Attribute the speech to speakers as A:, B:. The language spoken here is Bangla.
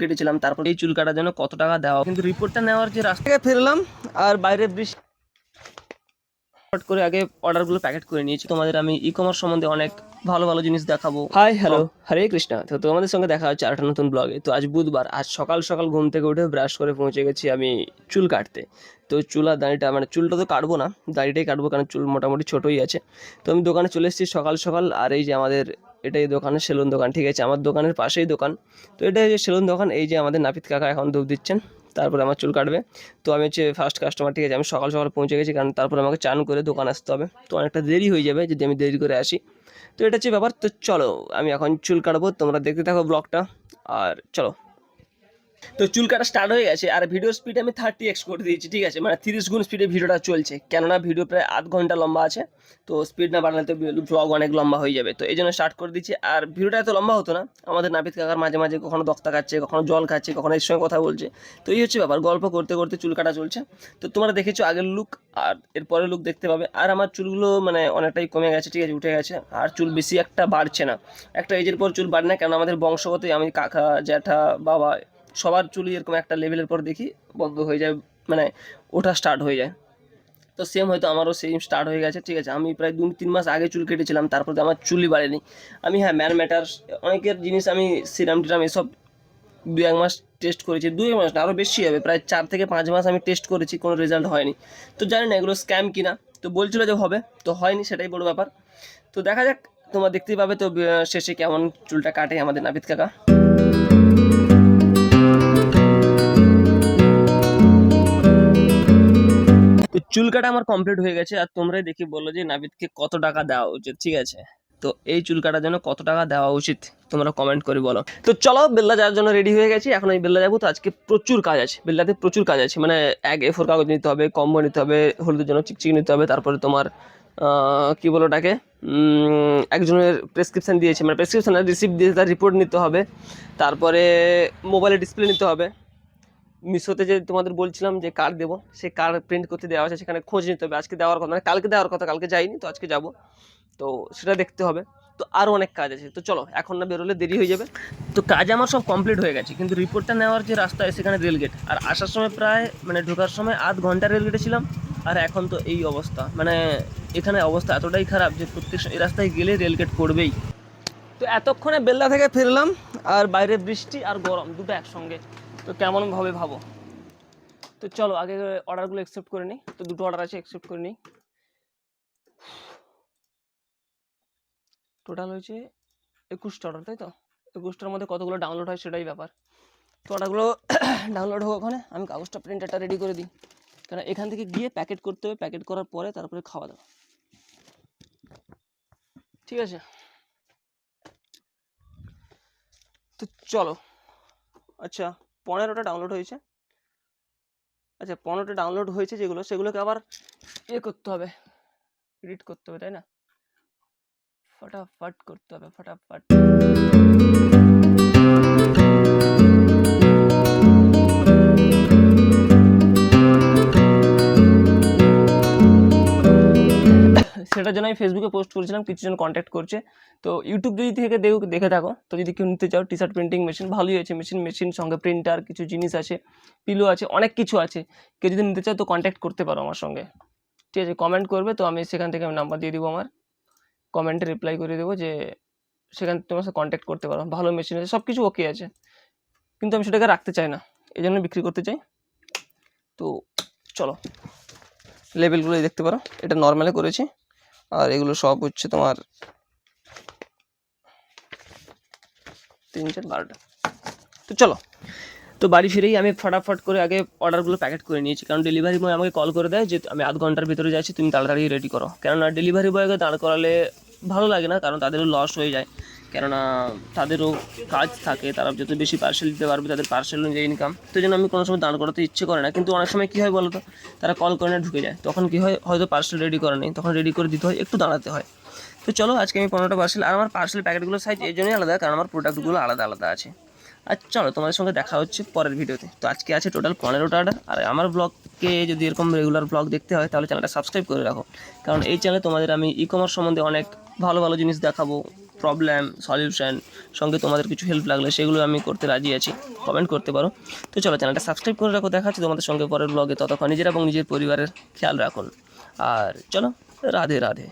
A: কেটেছিলাম, তারপর এই চুল কাটার জন্য কত টাকা দেওয়া, কিন্তু রিপোর্টটা নেওয়ার যে রাস্তা থেকে ফিরলাম আর বাইরে বৃষ্টি করে আগে অর্ডারগুলো প্যাকেট করে নিয়েছি। তোমাদের আমি ই কমার্স সম্বন্ধে অনেক ভালো ভালো জিনিস দেখাবো। হাই হ্যালো হরে কৃষ্ণা। তো তোমাদের সঙ্গে দেখা হচ্ছে আরেকটা নতুন ব্লগে। তো আজ বুধবার, আজ সকাল সকাল ঘুম থেকে উঠে ব্রাশ করে পৌঁছে গেছি আমি চুল কাটতে। তো চুল আর দাড়িটা মানে চুলটা তো কাটবো না, দাড়িটাই কাটবো, কারণ চুল মোটামুটি ছোটোই আছে। তো আমি দোকানে চলে এসেছি সকাল সকাল। আর এই যে আমাদের এটাই দোকানের সেলুন দোকান, ঠিক আছে, আমার দোকানের পাশেই দোকান। তো এটাই যে সেলুন দোকান, এই যে আমাদের নাপিত কাকা এখন ধূপ দিচ্ছেন, তারপরে আমার চুল কাটবে। তো আমি হচ্ছে ফার্স্ট কাস্টমার, ঠিক আছে, আমি সকাল সকাল পৌঁছে গেছি, কারণ তারপরে আমাকে চান করে দোকান আসতে হবে। তো অনেকটা দেরি হয়ে যাবে যদি আমি দেরি করে আসি। তো এটা হচ্ছে ব্যাপার। তো চলো আমি এখন চুল কাটবো, তোমরা দেখতে থাকো ব্লগটা। আর চলো, তো চুল কাটা স্টার্ট হয়ে গেছে। আর ভিডিও স্পিড আমি 30x করে দিয়েছি, ঠিক আছে, মানে 30 গুণ স্পিডে ভিডিওটা চলছে, কেননা ভিডিও প্রায় আধ ঘন্টা লম্বা আছে। তো স্পিড না বাড়ালে তো ব্লগ অনেক লম্বা হয়ে যাবে, তো এই জন্য স্টার্ট করে দিচ্ছি। আর ভিডিওটা এত লম্বা হতো না, আমাদের নাপিত কাকার মাঝে মাঝে কখনো দক্তা খাচ্ছে, কখনো জল খাচ্ছে, কখনো এর সঙ্গে কথা বলছে। তো এই হচ্ছে ব্যাপার, গল্প করতে করতে চুল কাটা চলছে। তো তোমরা দেখেছো আগের লুক, আর এরপরের লুক দেখতে পাবে। আর আমার চুলগুলো মানে অনেকটাই কমে গেছে, ঠিক আছে, উঠে গেছে। আর চুল বেশি একটা বাড়ছে না, একটা এজের পর চুল বাড়ে না, কেন আমাদের বংশগতই, আমি কাকা জ্যাঠা বাবা সবার চুলই এরকম একটা লেভেলের পর দেখি বন্ধ হয়ে যায়, মানে ওঠা স্টার্ট হয়ে যায়। তো সেম হয়তো আমারও সেম স্টার্ট হয়ে গেছে, ঠিক আছে। আমি প্রায় 2-3 মাস আগে চুল কেটেছিলাম, তারপরে আমার চুলই বাড়েনি। আমি হ্যাঁ ম্যান ম্যাটার্স অনেকের জিনিস আমি সিরাম টিরাম এসব 2-1 মাস টেস্ট করেছি, 2 মাস না আরও বেশি হবে, প্রায় 4 থেকে 5 মাস আমি টেস্ট করেছি, কোনো রেজাল্ট হয়নি। তো জানি না এগুলো স্ক্যাম কিনা, তো বলছিল যে হবে, তো হয়নি, সেটাই বড় ব্যাপার। তো দেখা যাক, তোমরা দেখতেই পাবে। তো শেষে কেমন চুলটা কাটে আমাদের নাপিত কাকা। তো চুল কাটা আমার কমপ্লিট হয়ে গেছে। আর তোমরাই দেখি বলো যে নাবিদকে কত টাকা দেওয়া উচিত, ঠিক আছে। তো এই চুল কাটার জন্য কত টাকা দেওয়া উচিত তোমরা কমেন্ট করে বলো। তো চলো বেল্লা যাওয়ার জন্য রেডি হয়ে গেছি, এখন আমি বেল্লা যাবো। তো আজকে প্রচুর কাজ আছে বেল্লাতে, প্রচুর কাজ আছে, মানে এক A4 কাগজ নিতে হবে, কম্বো নিতে হবে, হলুদের জন্য চিকচিক নিতে হবে, তারপরে তোমার কি বলো ওটাকে, একজনের প্রেসক্রিপশান দিয়েছে, মানে প্রেসক্রিপশান রিসিপ্ট দিয়ে তার রিপোর্ট নিতে হবে, তারপরে মোবাইলে ডিসপ্লে নিতে হবে। মিশোতে যে তোমাদের বলছিলাম যে কার্ড দেবো, সেই কার্ড প্রিন্ট করতে দেওয়া আছে, সেখানে খোঁজ নিতে হবে। আজকে দেওয়ার কথা, মানে কালকে দেওয়ার কথা, কালকে যাইনি, তো আজকে যাব, তো সেটা দেখতে হবে। তো আরও অনেক কাজ আছে, তো চলো এখন না বেরোলে দেরি হয়ে যাবে। তো কাজ আমার সব কমপ্লিট হয়ে গেছে, কিন্তু রিপোর্টটা নেওয়ার যে রাস্তায় সেখানে রেলগেট, আর আসার সময় প্রায় মানে ঢোকার সময় আধ ঘন্টা রেলগেটে ছিলাম। আর এখন তো এই অবস্থা, মানে এখানে অবস্থা এতটাই খারাপ যে প্রত্যেক এই রাস্তায় গেলে রেলগেট পড়বেই। তো এতক্ষণে বেল্লা থেকে ফিরলাম, আর বাইরে বৃষ্টি আর গরম দুটো একসঙ্গে, তো কেমন ভাবে ভাবো। তো চলো আগে অর্ডারগুলো অ্যাকসেপ্ট করে নিই। তো দুটো অর্ডার আছে, অ্যাকসেপ্ট করে নিই। টোটাল হয়েছে 21টা অর্ডার, তাই তো? 21টার মধ্যে কতগুলো ডাউনলোড হয় সেটাই ব্যাপার। তো অর্ডারগুলো ডাউনলোড হোক, ওখানে আমি কাগজটা প্রিন্টারটা রেডি করে দিই, কারণ এখান থেকে গিয়ে প্যাকেট করতে হবে, প্যাকেট করার পরে তারপরে খাওয়া দাওয়া, ঠিক আছে। তো চলো, আচ্ছা 15টা ডাউনলোড হয়েছে, আচ্ছা 15টা ডাউনলোড হয়েছে, যেগুলো সেগুলোকে আবার করতে হবে, এডিট করতে হবে, তাই না? ফটাফট করতে হবে, ফটাফট। সেটার জন্য আমি ফেসবুকে পোস্ট করেছিলাম, কিছুজন কন্ট্যাক্ট করছে। তো ইউটিউব যদি থেকে দেখে থাকো, তো যদি কেউ নিতে চাও, টি শার্ট প্রিন্টিং মেশিন ভালোই আছে, মেশিন সঙ্গে প্রিন্টার, কিছু জিনিস আছে, পিলো আছে, অনেক কিছু আছে। কেউ যদি নিতে চাও তো কন্ট্যাক্ট করতে পারো আমার সঙ্গে, ঠিক আছে। কমেন্ট করবে, তো আমি সেখান থেকে আমি নাম্বার দিয়ে দেবো, আমার কমেন্টে রিপ্লাই করে দেবো, যে সেখান থেকে তোমার সাথে কন্ট্যাক্ট করতে পারো। ভালো মেশিন আছে, সব কিছু ওকে আছে, কিন্তু আমি সেটাকে রাখতে চাই না, এই জন্য বিক্রি করতে চাই। তো চলো, লেবেলগুলোই দেখতে পারো, এটা নর্মালে করেছি, আর এগুলো সব হচ্ছে তোমার 3-4-12টা। তো চলো, তো বাড়ি ফিরেই আমি ফটাফট করে আগে অর্ডারগুলো প্যাকেট করে নিয়েছি, কারণ ডেলিভারি বয় আমাকে কল করে দেয় যে আমি আধ ঘন্টার ভিতরে যাচ্ছি, তুমি তাড়াতাড়ি রেডি করো। কেননা ডেলিভারি বয়কে দাঁড় করালে ভালো লাগে না, কারণ তাদেরও লস হয়ে যায়, কেননা তাদেরও কাজ থাকে, তারা যত বেশি পার্সেল দিতে পারবে তাদের পার্সেল অনুযায়ী ইনকাম। তো জন্য আমি কোনো সময় দাঁড় করাতে ইচ্ছে করে না, কিন্তু অনেক সময় কী হয় বলো তো, তারা কল করে না ঢুকে যায়, তখন কী হয়, হয়তো পার্সেল রেডি করা নেই, তখন রেডি করে দিতে হয়, একটু দাঁড়াতে হয়। তো চলো, আজকে আমি 15টা পার্সেল, আর আমার পার্সেল প্যাকেটগুলোর সাইজ এই জন্যই আলাদা, কারণ আমার প্রোডাক্টগুলো আলাদা আলাদা আছে। আর চলো তোমাদের সঙ্গে দেখা হচ্ছে পরের ভিডিওতে। তো আজকে আছে টোটাল 15টা অর্ডার। আর আমার ব্লগকে যদি এরকম রেগুলার ব্লগ দেখতে হয়, তাহলে চ্যানেলটা সাবস্ক্রাইব করে রাখো, কারণ এই চ্যানেলে তোমাদের আমি ই কমার্স সম্বন্ধে অনেক ভালো ভালো জিনিস দেখাবো, প্রবলেম সলিউশন সঙ্গে তোমাদের কিছু হেল্প লাগলে সেগুলো আমি করতে রাজি আছি, কমেন্ট করতে পারো। তো চলো চ্যানেলটা সাবস্ক্রাইব করে রাখো, দেখা হচ্ছে তোমাদের সঙ্গে পরের ব্লগে। ততক্ষণ নিজেরা এবং নিজের পরিবারের খেয়াল রাখুন, আর চলো রাধে রাধে।